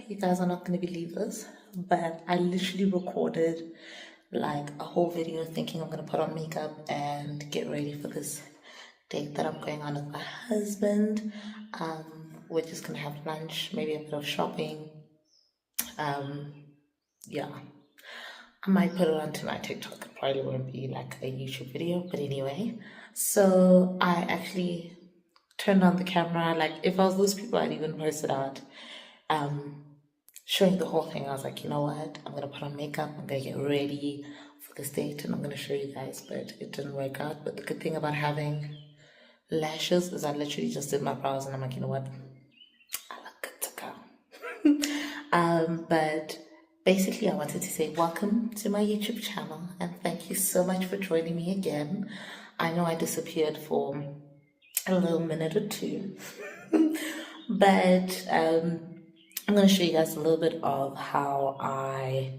you guys are not going to believe this, but I literally recorded like a whole video thinking I'm going to put on makeup and get ready for this date that I'm going on with my husband. We're just going to have lunch, maybe a bit of shopping. Yeah. I might put it onto my TikTok. It probably won't be like a YouTube video, but anyway. So I actually turned on the camera. Like if I was those people, I'd even post it out, showing the whole thing. I was like, you know what? I'm gonna put on makeup. I'm gonna get ready for this date, and I'm gonna show you guys. But it didn't work out. But the good thing about having lashes is I literally just did my brows, and I'm like, you know what? I look good to go. But basically, I wanted to say welcome to my YouTube channel and thank you so much for joining me again. I know I disappeared for a little minute or two, but I'm going to show you guys a little bit of how I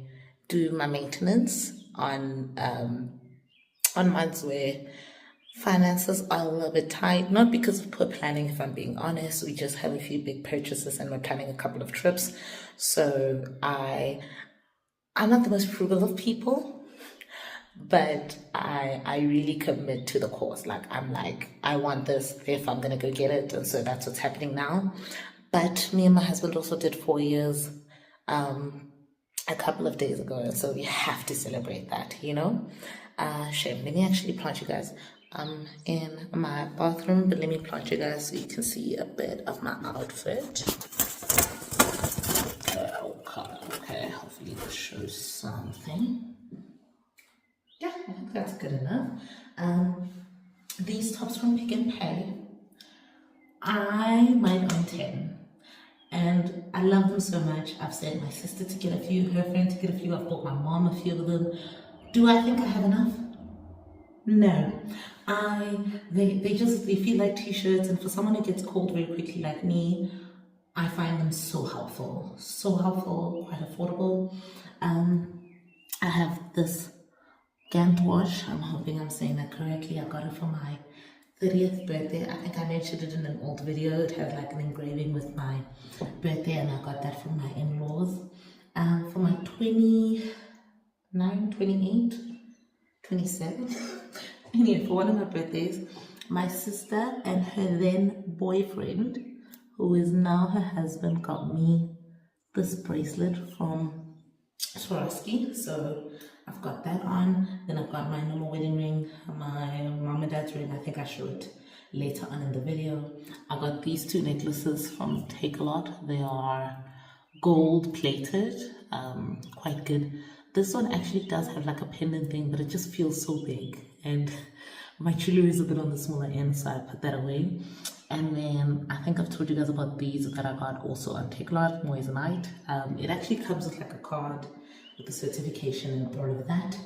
do my maintenance on months where finances are a little bit tight, not because of poor planning, if I'm being honest. We just have a few big purchases and we're planning a couple of trips. So I'm not the most frugal of people, but I really commit to the cause. Like I'm like, I want this if I'm gonna go get it. And so that's what's happening now. But me and my husband also did 4 years a couple of days ago, and so we have to celebrate that, you know? Shame. Let me actually plant you guys in my bathroom, but let me plant you guys so you can see a bit of my outfit. Okay, hopefully this shows something. Yeah, I think that's good enough. These tops from Pick n Pay, I might own 10. And I love them so much. I've sent my sister to get a few, her friend to get a few. I've bought my mom a few of them. Do I think I have enough? No. They feel like t-shirts, and for someone who gets cold very quickly like me, I find them so helpful, quite affordable. I have this Gant wash. I'm hoping I'm saying that correctly. I got it for my 30th birthday. I think I mentioned it in an old video. It had like an engraving with my birthday, and I got that from my in-laws. For my 29, 28, 27. Anyway, for one of my birthdays, my sister and her then boyfriend, who is now her husband, got me this bracelet from Swarovski. So I've got that on. Then I've got my normal wedding ring, my mom and dad's ring. I think I show it later on in the video. I got these two necklaces from Takealot. They are gold plated, quite good. This one actually does have like a pendant thing, but it just feels so big, and my jewelry is a bit on the smaller end, so I put that away. And then I think I've told you guys about these that I got also on Takealot, Moissanite. It actually comes with like a card with the certification and all of that.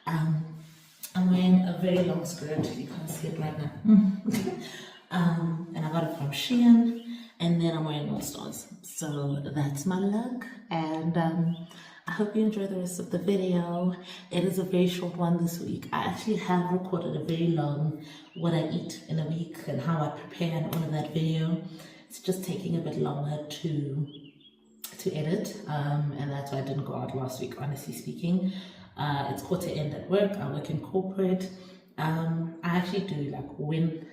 I'm wearing a very long skirt, you can't see it right now. And I got it from Shein, and then I'm wearing All Stars. So that's my look, and I hope you enjoy the rest of the video. It is a very short one this week. I actually have recorded a very long what I eat in a week and how I prepare and all of that video. It's just taking a bit longer to edit, and that's why I didn't go out last week, honestly speaking. It's quarter end at work. I work in corporate. I actually do, like, when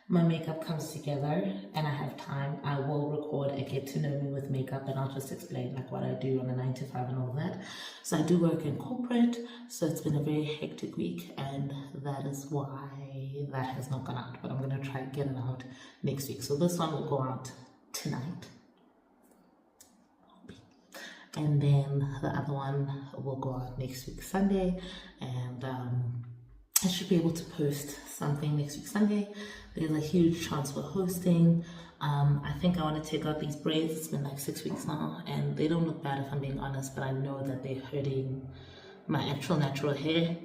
my makeup comes together and I have time, I will record a get to know me with makeup, and I'll just explain like what I do on a 9 to 5 and all that. So I do work in corporate, so it's been a very hectic week, and that is why that has not gone out, but I'm gonna try and get it out next week. So this one will go out tonight, and then the other one will go out next week Sunday, and I should be able to post something next week Sunday. There's a huge chance for hosting. I think I want to take out these braids. It's been like 6 weeks now, and they don't look bad if I'm being honest, but I know that they're hurting my actual natural hair.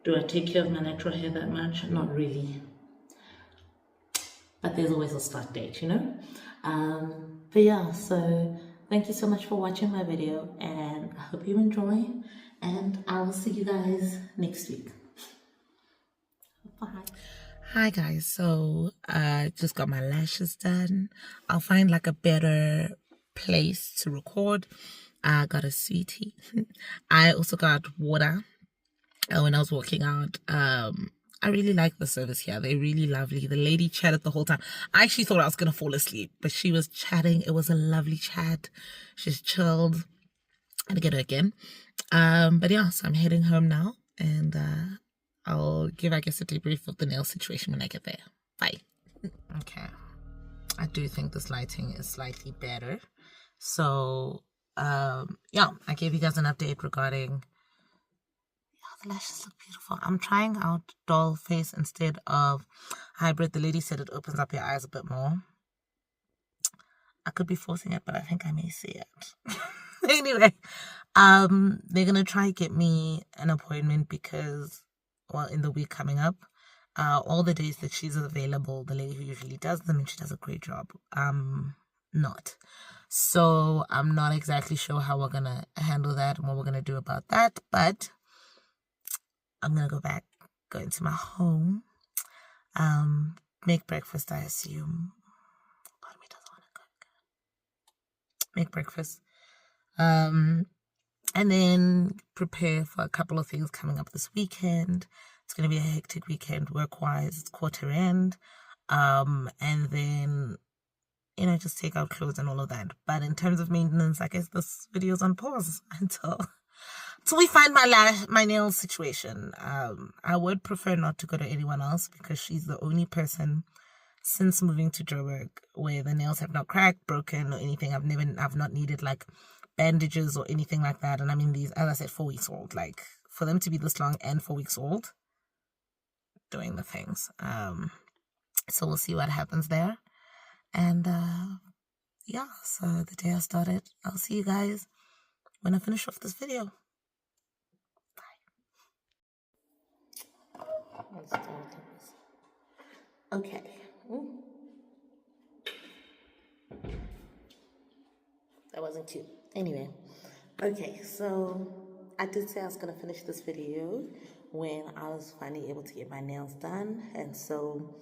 Do I take care of my natural hair that much? Not really. But there's always a start date, you know? But yeah, so thank you so much for watching my video, and I hope you enjoy, and I will see you guys next week. Bye. Hi guys, so I just got my lashes done. I'll find like a better place to record. I got a sweetie. I also got water when I was walking out. I really like the service here. They're really lovely. The lady chatted the whole time. I actually thought I was gonna fall asleep, but she was chatting. It was a lovely chat. She's chilled. I had to get her again. But yeah, so I'm heading home now, and I'll give, I guess, a debrief of the nail situation when I get there. Bye. Okay. I do think this lighting is slightly better. So, yeah, I gave you guys an update regarding... Yeah, the lashes look beautiful. I'm trying out doll face instead of hybrid. The lady said it opens up your eyes a bit more. I could be forcing it, but I think I may see it. Anyway, they're gonna try to get me an appointment because, well, in the week coming up, all the days that she's available, the lady who usually does them, and she does a great job, not. So I'm not exactly sure how we're gonna handle that and what we're gonna do about that, but I'm gonna go into my home, make breakfast, I assume. Part of me doesn't want to cook. Make breakfast. And then prepare for a couple of things coming up this weekend. It's going to be a hectic weekend work-wise. It's quarter end. And then, you know, just take out clothes and all of that. But in terms of maintenance, I guess this video's on pause until we find my nail situation. I would prefer not to go to anyone else because she's the only person since moving to Joburg where the nails have not cracked, broken, or anything. I've not needed like bandages or anything like that. And I mean, these, as I said, 4 weeks old. Like, for them to be this long and 4 weeks old, doing the things. So we'll see what happens there. And yeah, so the day I started, I'll see you guys when I finish off this video. Bye. Let's start this. Okay. That wasn't cute. Anyway, okay, so I did say I was going to finish this video when I was finally able to get my nails done. And so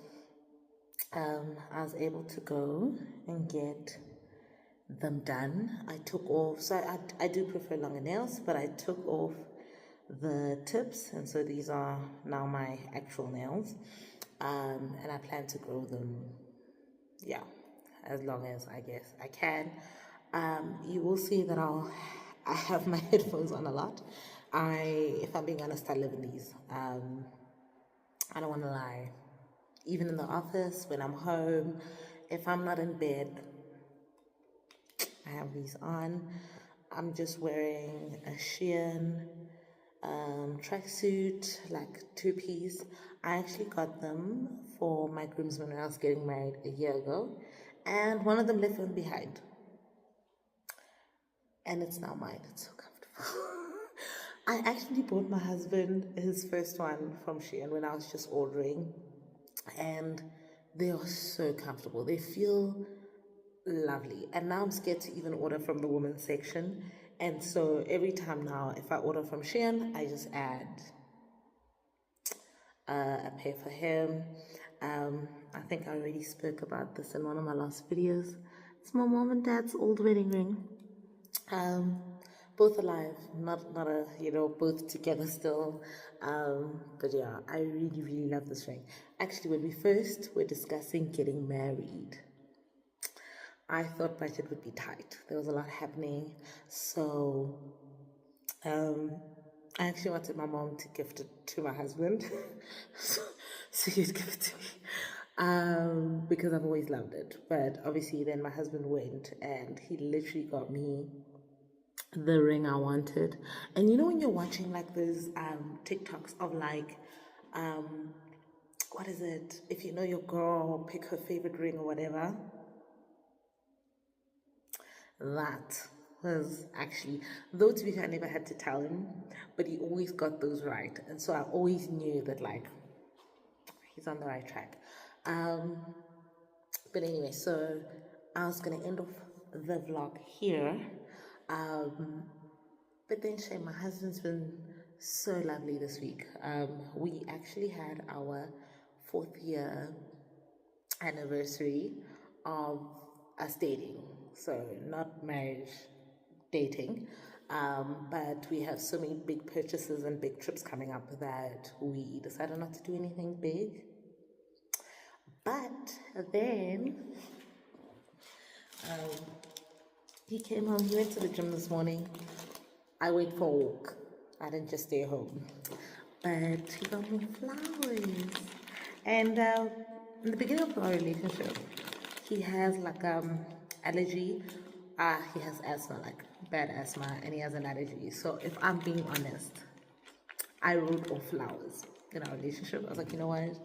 I was able to go and get them done. I took off, so I do prefer longer nails, but I took off the tips. And so these are now my actual nails. And I plan to grow them, yeah, as long as I guess I can. You will see that I have my headphones on a lot. If I'm being honest, I live in these. I don't want to lie. Even in the office, when I'm home, if I'm not in bed, I have these on. I'm just wearing a Shein tracksuit, like 2-piece. I actually got them for my groomsmen when I was getting married a year ago, and one of them left them behind. And it's now mine. It's so comfortable. I actually bought my husband his first one from Shein when I was just ordering, and they are so comfortable. They feel lovely. And now I'm scared to even order from the women's section. And so every time now, if I order from Shein, I just add a pair for him. I think I already spoke about this in one of my last videos. It's my mom and dad's old wedding ring. Both alive, not a, you know, both together still. But yeah, I really, really love this ring. Actually, when we first were discussing getting married, I thought budget would be tight. There was a lot happening. So, I actually wanted my mom to gift it to my husband. so he'd give it to me. Because I've always loved it. But obviously then my husband went and he literally got me the ring I wanted. And you know when you're watching like those TikToks of like what is it? If you know your girl, pick her favorite ring or whatever. That was actually, though to be fair, I never had to tell him, but he always got those right. And so I always knew that like he's on the right track. But anyway, so I was gonna end off the vlog here. But then Shay, my husband's been so lovely this week. We actually had our 4th year anniversary of us dating, so not marriage, dating. But we have so many big purchases and big trips coming up that we decided not to do anything big. But then he came home, he went to the gym this morning. I went for a walk. I didn't just stay home. But he got me flowers. And in the beginning of our relationship, he has like allergy. He has asthma, like bad asthma, and he has an allergy. So if I'm being honest, I wrote off flowers in our relationship. I was like, you know what?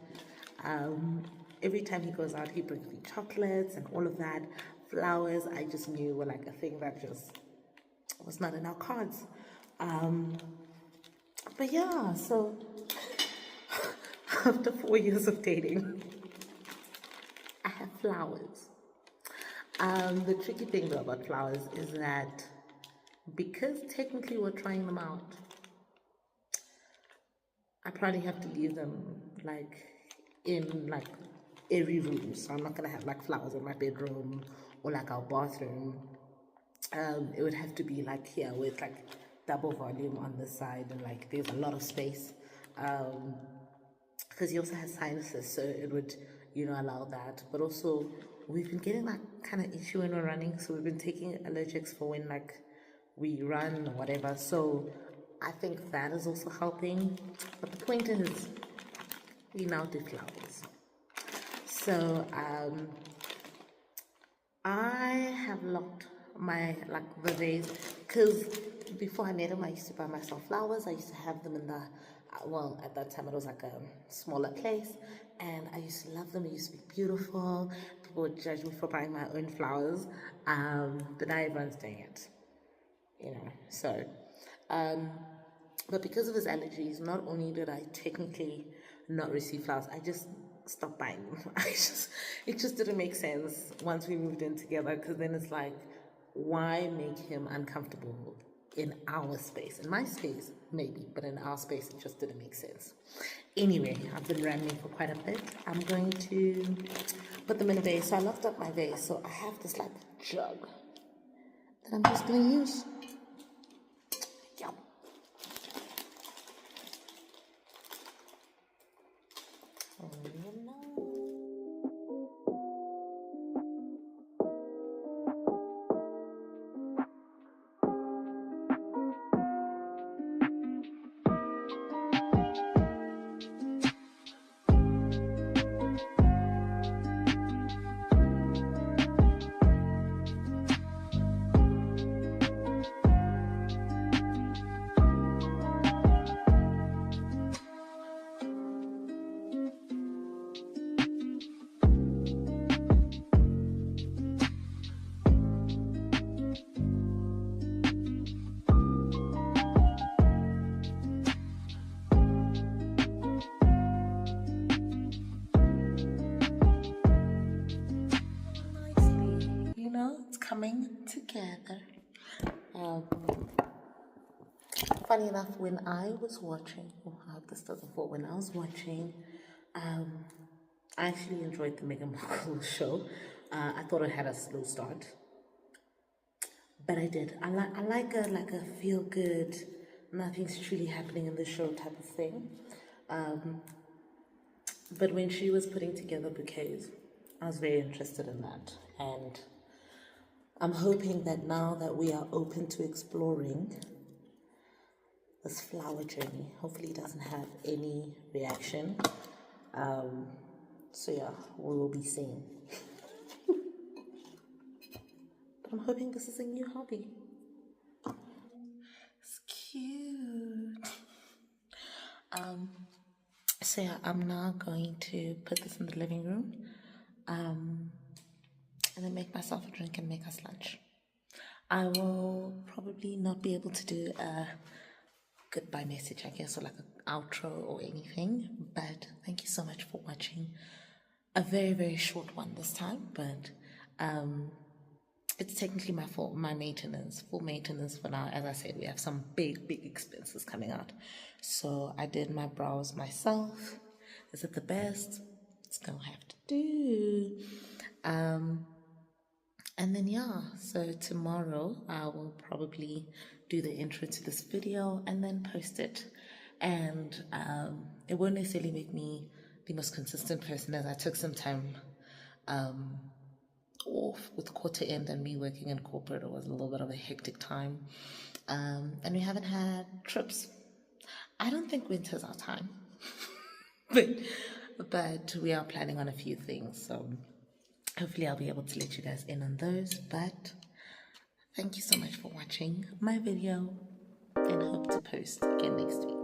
Every time he goes out, he brings me chocolates and all of that. Flowers, I just knew were like a thing that just was not in our cards. But yeah, so after 4 years of dating, I have flowers. The tricky thing though about flowers is that because technically we're trying them out, I probably have to leave them like in like every room. So I'm not gonna have like flowers in my bedroom or like our bathroom. It would have to be like here with like double volume on the side and like there's a lot of space. Because he also has sinuses, so it would, allow that. But also, we've been getting that kind of issue when we're running, so we've been taking allergics for when like we run or whatever. So I think that is also helping. But the point is, we now do flowers. So I have locked my the vase because before I met him, I used to buy myself flowers. I used to have them in the at that time it was like a smaller place, and I used to love them. It used to be beautiful. People would judge me for buying my own flowers, but now everyone's doing it, So, but because of his allergies, not only did I technically not receive flowers, I just stopped buying them. It just didn't make sense once we moved in together, because then it's like, why make him uncomfortable in our space? In my space, maybe, but in our space, it just didn't make sense. Anyway, I've been rambling for quite a bit. I'm going to put them in a vase. So I locked up my vase. So I have this like jug that I'm just going to use. Yeah. It's coming together. Funny enough, when I was watching, I hope this doesn't fall. When I was watching, I actually enjoyed the Meghan Markle show. I thought it had a slow start, but I did. I like a feel good, nothing's truly happening in the show type of thing. But when she was putting together bouquets, I was very interested in that, and I'm hoping that now that we are open to exploring this flower journey, hopefully it doesn't have any reaction. So yeah, we will be seeing. But I'm hoping this is a new hobby. It's cute. So yeah, I'm now going to put this in the living room, and then make myself a drink and make us lunch. I will probably not be able to do a goodbye message, I guess, or like an outro or anything, but thank you so much for watching. A very, very short one this time, but it's technically my fault, my maintenance, full maintenance for now. As I said, we have some big, big expenses coming out. So I did my brows myself. Is it the best? It's gonna have to do. And then yeah, so tomorrow I will probably do the intro to this video and then post it. And it won't necessarily make me the most consistent person, as I took some time off with quarter end and me working in corporate. It was a little bit of a hectic time. And we haven't had trips. I don't think winter's our time. but we are planning on a few things, so hopefully I'll be able to let you guys in on those. But thank you so much for watching my video, and hope to post again next week.